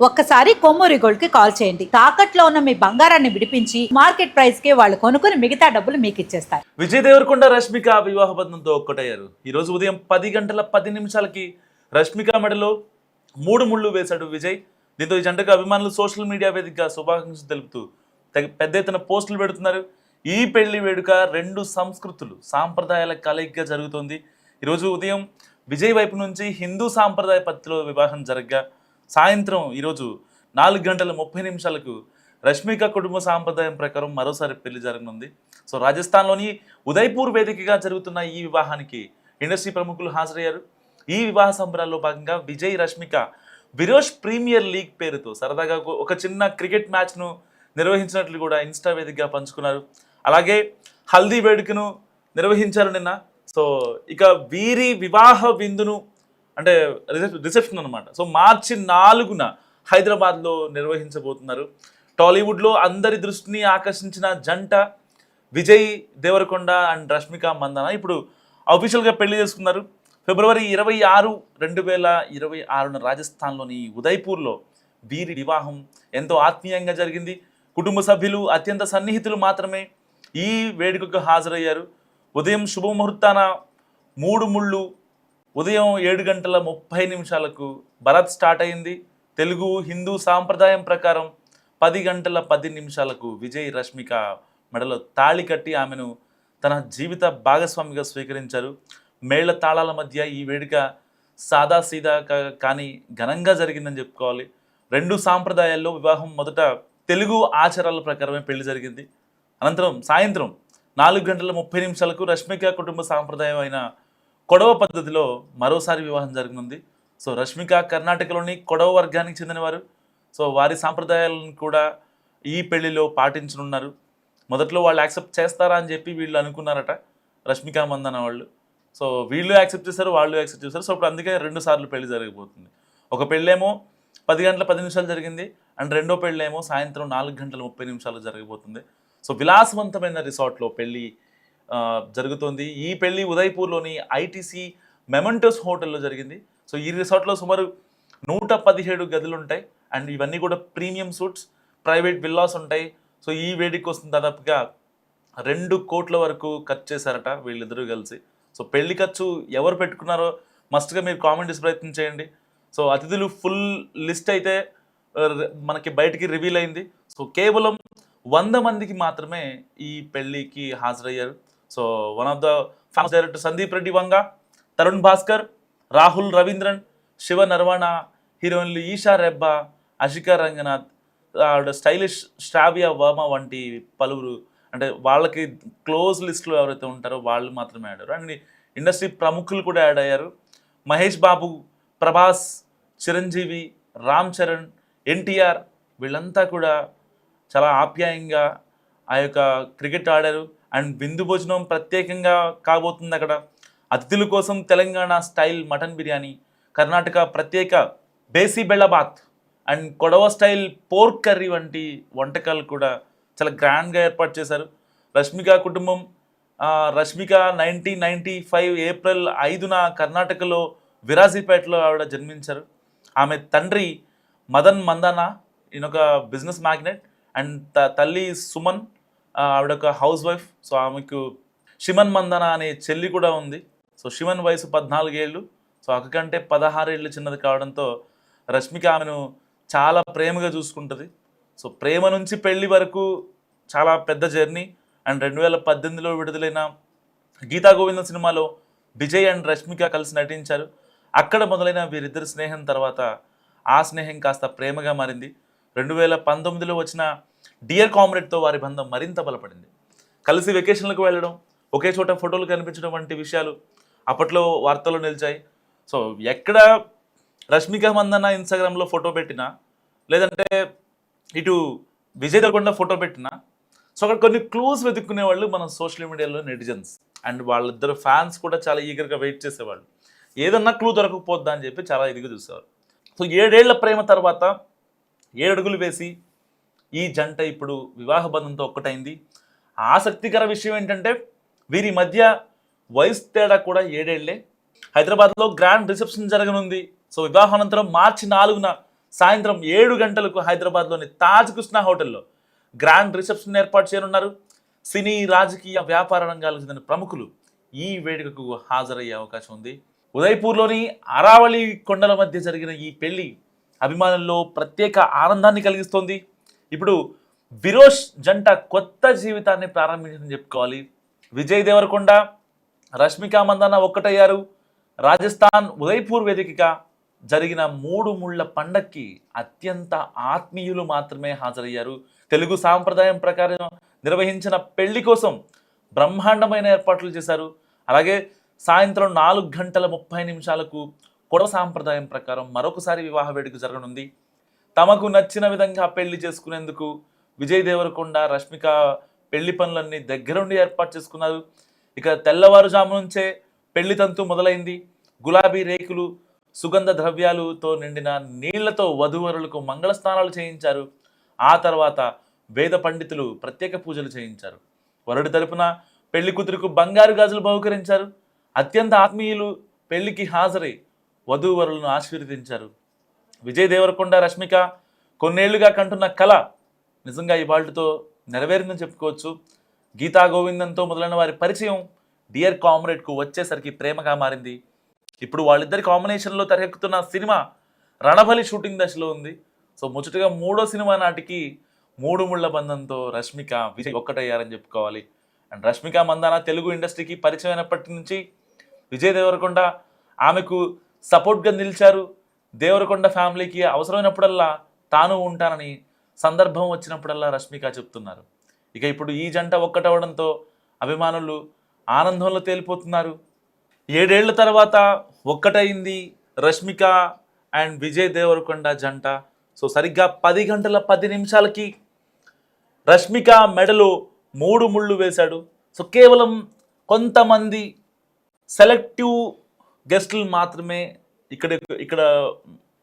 ఒక్కసారి కొమ్మూరి గోల్డ్ కి కాల్ చేయండి. తాకట్లో ఉన్న మీ బంగారాన్ని విడిపించి మార్కెట్ ప్రైస్ కి వాళ్ళు కొనుక్కుని మిగతా డబ్బులు మీకు ఇచ్చేస్తారు. విజయ్ దేవరకొండ రష్మిక వివాహ బంధంతో ఒక్కటయ్యారు. ఈ రోజు ఉదయం 10 గంటల 10 నిమిషాలకి రష్మిక మెడలో 3 ముళ్ళు వేశాడు విజయ్. దీంతో ఈ జంటకు అభిమానులు సోషల్ మీడియా వేదికగా శుభాకాంక్షలు తెలుపుతూ పెద్ద ఎత్తున పోస్టులు పెడుతున్నారు. ఈ పెళ్లి వేడుక 2 సంస్కృతులు సాంప్రదాయాల కలయికగా జరుగుతోంది. ఈరోజు ఉదయం విజయ్ వైపు నుంచి హిందూ సాంప్రదాయ పద్ధతిలో వివాహం జరగగా సాయంత్రం ఈరోజు 4 గంటల 30 నిమిషాలకు రష్మిక కుటుంబ సాంప్రదాయం ప్రకారం మరోసారి పెళ్లి జరగనుంది. సో రాజస్థాన్లోని ఉదయ్పూర్ వేదికగా జరుగుతున్న ఈ వివాహానికి ఇండస్ట్రీ ప్రముఖులు హాజరయ్యారు. ఈ వివాహ సంబరాల్లో భాగంగా విజయ్ రష్మిక విరోష్ ప్రీమియర్ లీగ్ పేరుతో సరదాగా ఒక చిన్న క్రికెట్ మ్యాచ్ను నిర్వహించినట్లు కూడా ఇన్స్టా వేదికగా పంచుకున్నారు. అలాగే హల్దీ వేడుకను నిర్వహించారు నిన్న. సో ఇక వీరి వివాహ విందును అంటే రిసెప్షన్ అనమాట. సో మార్చి 4న హైదరాబాద్లో నిర్వహించబోతున్నారు. టాలీవుడ్లో అందరి దృష్టిని ఆకర్షించిన జంట విజయ్ దేవరకొండ అండ్ రష్మిక మందన ఇప్పుడు అఫీషియల్గా పెళ్లి చేసుకున్నారు. ఫిబ్రవరి 26, 2026న రాజస్థాన్లోని ఉదయ్పూర్లో వీరి వివాహం ఎంతో ఆత్మీయంగా జరిగింది. కుటుంబ సభ్యులు అత్యంత సన్నిహితులు మాత్రమే ఈ వేడుకకు హాజరయ్యారు. ఉదయం శుభముహూర్తాన 3 ముళ్ళు ఉదయం 7 గంటల 30 నిమిషాలకు భరత్ స్టార్ట్ అయింది. తెలుగు హిందూ సాంప్రదాయం ప్రకారం 10 గంటల 10 నిమిషాలకు విజయ్ రష్మిక మెడలో తాళి కట్టి ఆమెను తన జీవిత భాగస్వామిగా స్వీకరించారు. మేళ్ల తాళాల మధ్య ఈ వేడుక సాదాసీదా కానీ ఘనంగా జరిగిందని చెప్పుకోవాలి. 2 సాంప్రదాయాల్లో వివాహం మొదట తెలుగు ఆచారాల ప్రకారమే పెళ్లి జరిగింది. అనంతరం సాయంత్రం 4 గంటల 30 నిమిషాలకు రష్మిక కుటుంబ సాంప్రదాయం అయిన కొడవ పద్ధతిలో మరోసారి వివాహం జరగనుంది. సో రష్మిక కర్ణాటకలోని కొడవ వర్గానికి చెందినవారు. సో వారి సాంప్రదాయాలను కూడా ఈ పెళ్లిలో పాటించనున్నారు. మొదట్లో వాళ్ళు యాక్సెప్ట్ చేస్తారా అని చెప్పి వీళ్ళు అనుకున్నారట, రష్మిక మందన వాళ్ళు. సో వీళ్ళు యాక్సెప్ట్ చేశారు, వాళ్ళు యాక్సెప్ట్ చేశారు. సో ఇప్పుడు అందుకే 2 సార్లు పెళ్లి జరగబోతుంది. ఒక పెళ్ళేమో 10 గంటల 10 నిమిషాలు జరిగింది అండ్ రెండో పెళ్ళేమో సాయంత్రం 4 గంటల 30 నిమిషాలు జరగబోతుంది. సో విలాసవంతమైన రిసార్ట్లో పెళ్లి జరుగుతోంది. ఈ పెళ్లి ఉదయ్పూర్లోని ఐటీసీ మెమెంటోస్ హోటల్లో జరిగింది. సో ఈ రిసార్ట్లో సుమారు 117 గదులు ఉంటాయి అండ్ ఇవన్నీ కూడా ప్రీమియం సూట్స్, ప్రైవేట్ విల్లాస్ ఉంటాయి. సో ఈ వేడికి వస్తుంది దాదాపుగా 2 కోట్ల వరకు ఖర్చు చేశారట వీళ్ళిద్దరూ కలిసి. సో పెళ్లి ఖర్చు ఎవరు పెట్టుకున్నారో మస్ట్గా మీరు కామెంట్ చేసి ప్రయత్నం చేయండి. సో అతిథులు ఫుల్ లిస్ట్ అయితే మనకి బయటికి రివీల్ అయింది. సో కేవలం 100 మందికి మాత్రమే ఈ పెళ్లికి హాజరయ్యారు. So one of the famous director Sandeep Reddy Vanga, Tarun Bhaskar, Rahul Ravindran, Shiva Nirvana, హీరోయిన్లు ఈషా రెబ్బా, అషికా రంగనాథ్, స్టైలిష్ శ్రావ్య వర్మ వంటి పలువురు అంటే వాళ్ళకి క్లోజ్ లిస్ట్లో ఎవరైతే ఉంటారో వాళ్ళు మాత్రమే ఆడారు. అండ్ ఇండస్ట్రీ ప్రముఖులు కూడా యాడ్ అయ్యారు. మహేష్ బాబు, ప్రభాస్, చిరంజీవి, రామ్ చరణ్, ఎన్టీఆర్ వీళ్ళంతా కూడా చాలా ఆప్యాయంగా ఆ యొక్క క్రికెట్ ఆడారు. అండ్ విందు భోజనం ప్రత్యేకంగా కాబోతుంది. అక్కడ అతిథుల కోసం తెలంగాణ స్టైల్ మటన్ బిర్యానీ, కర్ణాటక ప్రత్యేక bisi belebath and Kodava style pork curry వంటి వంటకాలు కూడా చాలా గ్రాండ్గా ఏర్పాటు చేశారు. రష్మిక కుటుంబం రష్మిక 1995 ఏప్రిల్ 5న కర్ణాటకలో విరాజీపేటలో ఆవిడ జన్మించారు. ఆమె తండ్రి Madan Mandanna, ఈయనొక business magnate and తల్లి సుమన్, ఆవిడ ఒక హౌస్ వైఫ్. సో ఆమెకు షిమన్ మందన అనే చెల్లి కూడా ఉంది. సో షిమన్ వయసు 14 ఏళ్ళు. సో అక్క కంటే 16 ఏళ్ళు చిన్నది కావడంతో రష్మిక ఆమెను చాలా ప్రేమగా చూసుకుంటుంది. సో ప్రేమ నుంచి పెళ్లి వరకు చాలా పెద్ద జర్నీ. అండ్ 2018లో విడుదలైన గీతా గోవిందం సినిమాలో విజయ్ అండ్ రష్మిక కలిసి నటించారు. అక్కడ మొదలైన వీరిద్దరి స్నేహం తర్వాత ఆ స్నేహం కాస్త ప్రేమగా మారింది. 2019లో వచ్చిన డియర్ కామ్రేడ్తో వారి బంధం మరింత బలపడింది. కలిసి వెకేషన్లకు వెళ్ళడం, ఒకే చోట ఫోటోలు కనిపించడం వంటి విషయాలు అప్పట్లో వార్తల్లో నిలిచాయి. సో ఎక్కడ రష్మిక మందన్న ఇన్స్టాగ్రామ్లో ఫోటో పెట్టినా, లేదంటే ఇటు విజయ్ దేవరకొండ ఫోటో పెట్టినా, సో అక్కడ కొన్ని క్లూస్ వెతుక్కునే వాళ్ళు మన సోషల్ మీడియాలో నెటిజన్స్. అండ్ వాళ్ళిద్దరు ఫ్యాన్స్ కూడా చాలా ఈగర్గా వెయిట్ చేసేవాళ్ళు. ఏదన్నా క్లూ దొరకకపోద్దా అని చెప్పి చాలా ఇదిగా చూసేవారు. సో 7 ఏళ్ల ప్రేమ తర్వాత 7 అడుగులు వేసి ఈ జంట ఇప్పుడు వివాహ బంధంతో ఒక్కటైంది. ఆసక్తికర విషయం ఏంటంటే వీరి మధ్య వయసు తేడా కూడా 7 ఏళ్లే. హైదరాబాద్లో గ్రాండ్ రిసెప్షన్ జరగనుంది. సో వివాహానంతరం మార్చి 4న సాయంత్రం 7 గంటలకు హైదరాబాద్లోని తాజ్ కృష్ణ హోటల్లో గ్రాండ్ రిసెప్షన్ ఏర్పాటు చేయనున్నారు. సినీ, రాజకీయ, వ్యాపార రంగాలకు చెందిన ప్రముఖులు ఈ వేడుకకు హాజరయ్యే అవకాశం ఉంది. ఉదయపూర్లోని అరావళి కొండల మధ్య జరిగిన ఈ పెళ్లి అభిమానుల్లో ప్రత్యేక ఆనందాన్ని కలిగిస్తోంది. ఇప్పుడు విరోష్ జంట కొత్త జీవితాన్ని ప్రారంభించిందని చెప్పుకోవాలి. విజయ్ దేవరకొండ, రష్మిక మందాన ఒక్కటయ్యారు. రాజస్థాన్ ఉదయపూర్ వేదికగా జరిగిన 3 ముళ్ళ పండక్కి అత్యంత ఆత్మీయులు మాత్రమే హాజరయ్యారు. తెలుగు సాంప్రదాయం ప్రకారం నిర్వహించిన పెళ్లి కోసం బ్రహ్మాండమైన ఏర్పాట్లు చేశారు. అలాగే సాయంత్రం 4:30 కొడవ సాంప్రదాయం ప్రకారం మరొకసారి వివాహ వేడుక జరగనుంది. తమకు నచ్చిన విధంగా పెళ్లి చేసుకునేందుకు విజయ్ దేవరకొండ, రష్మిక పెళ్లి పనులన్నీ దగ్గరుండి ఏర్పాటు చేసుకున్నారు. ఇక తెల్లవారుజాము నుంచే పెళ్లి తంతు మొదలైంది. గులాబీ రేకులు, సుగంధ ద్రవ్యాలతో నిండిన నీళ్లతో వధూవరులకు మంగళ స్నానాలు చేయించారు. ఆ తర్వాత వేద పండితులు ప్రత్యేక పూజలు చేయించారు. వరుడి తరపున పెళ్లి కూతురుకు బంగారు గాజులు బహుకరించారు. అత్యంత ఆత్మీయులు పెళ్లికి హాజరై వధూవరులను ఆశీర్వదించారు. విజయ్ దేవరకొండ, రష్మిక కొన్నేళ్లుగా కంటున్న కళ నిజంగా ఇవాళ్లతో నెరవేరిందని చెప్పుకోవచ్చు. గీతా గోవిందంతో మొదలైన వారి పరిచయం డియర్ కామ్రేడ్కు వచ్చేసరికి ప్రేమగా మారింది. ఇప్పుడు వాళ్ళిద్దరి కాంబినేషన్లో తెరకెక్కుతున్న సినిమా రణబలి షూటింగ్ దశలో ఉంది. సో ముచ్చటగా 3వ సినిమా నాటికి 3 ముళ్ళ బంధంతో రష్మిక, విజయ్ ఒక్కటయ్యారని చెప్పుకోవాలి. అండ్ రష్మిక మందాన తెలుగు ఇండస్ట్రీకి పరిచయం అయినప్పటి నుంచి విజయ్ దేవరకొండ ఆమెకు సపోర్ట్గా నిలిచారు. దేవరకొండ ఫ్యామిలీకి అవసరమైనప్పుడల్లా తాను ఉంటానని సందర్భం వచ్చినప్పుడల్లా రష్మిక చెప్తున్నారు. ఇక ఇప్పుడు ఈ జంట ఒక్కటవడంతో అభిమానులు ఆనందంలో తేలిపోతున్నారు. 7 ఏళ్ల తర్వాత ఒక్కటైంది రష్మిక అండ్ విజయ్ దేవరకొండ జంట. సో సరిగ్గా 10:10 రష్మిక మెడలో 3 ముళ్ళు వేశాడు. సో కేవలం కొంతమంది సెలెక్టివ్ గెస్టులు మాత్రమే ఇక్కడ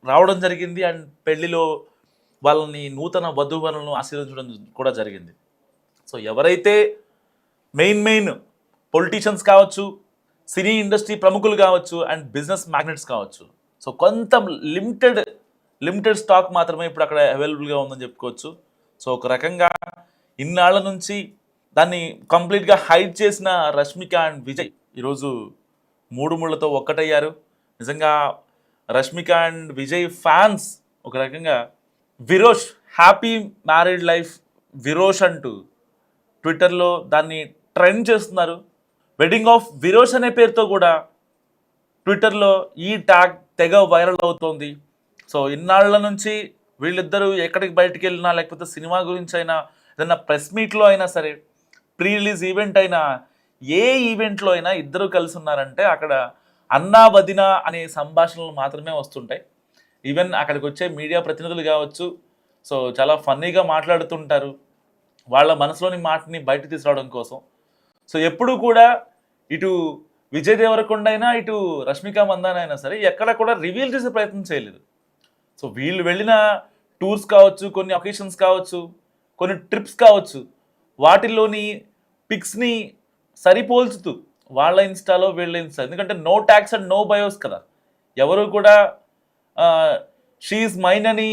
రావడం జరిగింది. అండ్ పెళ్లిలో వాళ్ళని నూతన వధూవరులను ఆశీర్వదించడం కూడా జరిగింది. సో ఎవరైతే మెయిన్ పొలిటీషియన్స్ కావచ్చు, సినీ ఇండస్ట్రీ ప్రముఖులు కావచ్చు, అండ్ బిజినెస్ మ్యాగ్నెట్స్ కావచ్చు, సో కొంత లిమిటెడ్ స్టాక్ మాత్రమే ఇప్పుడు అక్కడ అవైలబుల్గా ఉందని చెప్పుకోవచ్చు. సో ఒక రకంగా ఇన్నాళ్ల నుంచి దాన్ని కంప్లీట్గా హైడ్ చేసిన రష్మిక అండ్ విజయ్ ఈరోజు 3 ముళ్ళతో ఒక్కటయ్యారు. నిజంగా రష్మిక అండ్ విజయ్ ఫ్యాన్స్ ఒక రకంగా విరోష్ హ్యాపీ మ్యారీడ్ లైఫ్ విరోష్ అంటూ ట్విట్టర్లో దాన్ని ట్రెండ్ చేస్తున్నారు. వెడ్డింగ్ ఆఫ్ విరోష్ అనే పేరుతో కూడా ట్విట్టర్లో ఈ ట్యాగ్ తెగ వైరల్ అవుతోంది. సో ఇన్నాళ్ల నుంచి వీళ్ళిద్దరూ ఎక్కడికి బయటికి వెళ్ళినా, లేకపోతే సినిమా గురించి అయినా, ఏదైనా ప్రెస్ మీట్లో అయినా సరే, ప్రీ రిలీజ్ ఈవెంట్ అయినా, ఏ ఈవెంట్లో అయినా ఇద్దరు కలిసి ఉన్నారంటే అక్కడ అన్నా వదిన అనే సంభాషణలు మాత్రమే వస్తుంటాయి. ఈవెన్ అక్కడికి వచ్చే మీడియా ప్రతినిధులు కావచ్చు, సో చాలా ఫన్నీగా మాట్లాడుతుంటారు వాళ్ళ మనసులోని మాటని బయట తీసుకురావడం కోసం. సో ఎప్పుడు కూడా ఇటు విజయ్ దేవరకొండ అయినా, ఇటు రష్మిక మందాన అయినా సరే ఎక్కడ కూడా రివీల్ చేసే ప్రయత్నం చేయలేదు. సో వీళ్ళు వెళ్ళిన టూర్స్ కావచ్చు, కొన్ని ఒకేషన్స్ కావచ్చు, కొన్ని ట్రిప్స్ కావచ్చు, వాటిల్లోని పిక్స్ని సరిపోల్చుతూ వాళ్ళ ఇన్స్టాలో వీళ్ళ ఇన్స్టా, ఎందుకంటే నో ట్యాగ్స్ అండ్ నో బయోస్ కదా, ఎవరు కూడా షీఈస్ మైన్ అని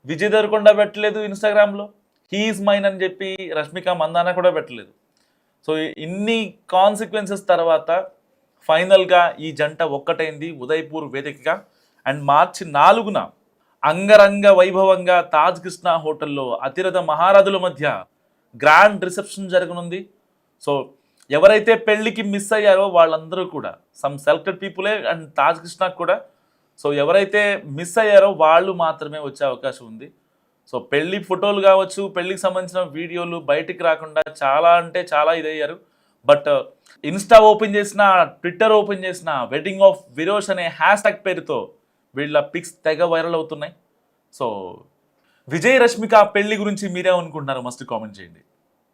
విజయ్ దేవరకొండ పెట్టలేదు ఇన్స్టాగ్రామ్లో, హీఈస్ మైన్ అని చెప్పి రష్మిక మందాన కూడా పెట్టలేదు. సో ఇన్ని కాన్సిక్వెన్సెస్ తర్వాత ఫైనల్గా ఈ జంట ఒక్కటైంది ఉదయపూర్ వేదికగా. అండ్ మార్చి 4న అంగరంగ వైభవంగా తాజ్ కృష్ణ హోటల్లో అతిరథ మహారథుల మధ్య గ్రాండ్ రిసెప్షన్ జరగనుంది. సో ఎవరైతే పెళ్లికి మిస్ అయ్యారో వాళ్ళందరూ కూడా సమ్ సెలెక్టెడ్ పీపులే అండ్ తాజ్ కృష్ణకు కూడా, సో ఎవరైతే మిస్ అయ్యారో వాళ్ళు మాత్రమే వచ్చే అవకాశం ఉంది. సో పెళ్లి ఫోటోలు కావచ్చు, పెళ్లికి సంబంధించిన వీడియోలు బయటికి రాకుండా చాలా అంటే చాలా ఇదయ్యారు. బట్ ఇన్స్టా ఓపెన్ చేసిన, ట్విట్టర్ ఓపెన్ చేసిన వెడ్డింగ్ ఆఫ్ విరోష్ అనే హ్యాష్ట్యాగ్ పేరుతో వీళ్ళ పిక్స్ తెగ వైరల్ అవుతున్నాయి. సో విజయ్ రష్మిక పెళ్లి గురించి మీరేమనుకుంటున్నారు మస్ట్ కామెంట్ చేయండి.